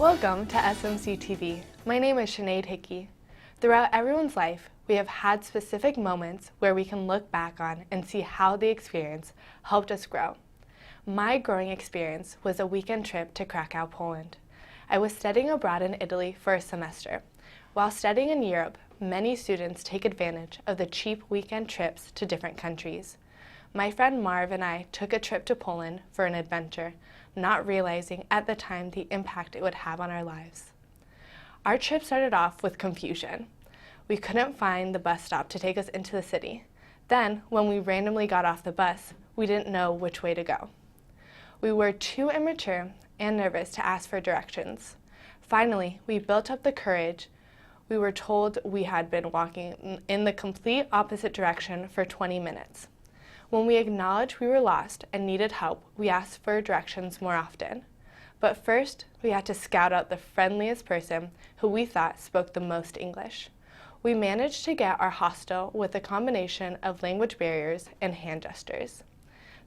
Welcome to SMC-TV. My name is Sinead Hickey. Throughout everyone's life, we have had specific moments where we can look back on and see how the experience helped us grow. My growing experience was a weekend trip to Krakow, Poland. I was studying abroad in Italy for a semester. While studying in Europe, many students take advantage of the cheap weekend trips to different countries. My friend Marv and I took a trip to Poland for an adventure, not realizing at the time the impact it would have on our lives. Our trip started off with confusion. We couldn't find the bus stop to take us into the city. Then, when we randomly got off the bus, we didn't know which way to go. We were too immature and nervous to ask for directions. Finally, we built up the courage. We were told we had been walking in the complete opposite direction for 20 minutes. When we acknowledged we were lost and needed help, we asked for directions more often. But first, we had to scout out the friendliest person who we thought spoke the most English. We managed to get our hostel with a combination of language barriers and hand gestures.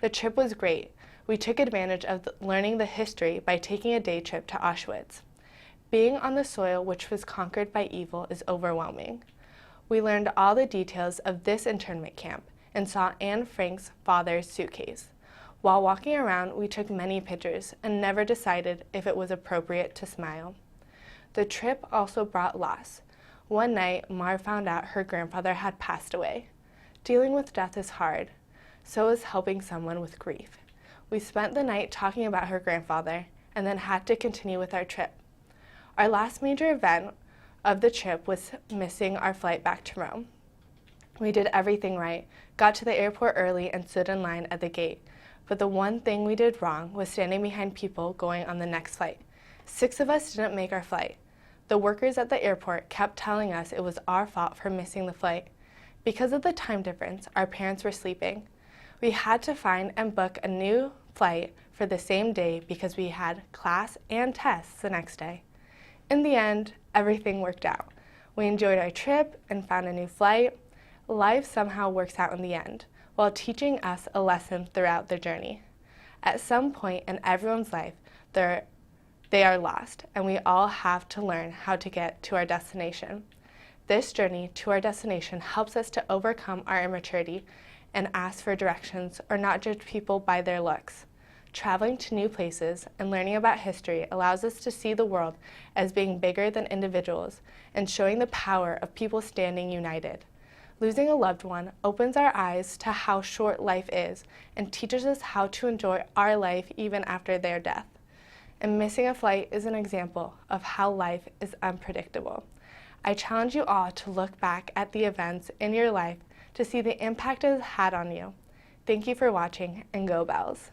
The trip was great. We took advantage of learning the history by taking a day trip to Auschwitz. Being on the soil which was conquered by evil is overwhelming. We learned all the details of this internment camp and saw Anne Frank's father's suitcase. While walking around, we took many pictures and never decided if it was appropriate to smile. The trip also brought loss. One night, Marv found out her grandfather had passed away. Dealing with death is hard. So is helping someone with grief. We spent the night talking about her grandfather and then had to continue with our trip. Our last major event of the trip was missing our flight back to Rome. We did everything right, got to the airport early and stood in line at the gate. But the one thing we did wrong was standing behind people going on the next flight. 6 of us didn't make our flight. The workers at the airport kept telling us it was our fault for missing the flight. Because of the time difference, our parents were sleeping. We had to find and book a new flight for the same day because we had class and tests the next day. In the end, everything worked out. We enjoyed our trip and found a new flight. Life somehow works out in the end, while teaching us a lesson throughout the journey. At some point in everyone's life, they are lost, and we all have to learn how to get to our destination. This journey to our destination helps us to overcome our immaturity and ask for directions or not judge people by their looks. Traveling to new places and learning about history allows us to see the world as being bigger than individuals and showing the power of people standing united. Losing a loved one opens our eyes to how short life is and teaches us how to enjoy our life even after their death. And missing a flight is an example of how life is unpredictable. I challenge you all to look back at the events in your life to see the impact it has had on you. Thank you for watching, and go Bells!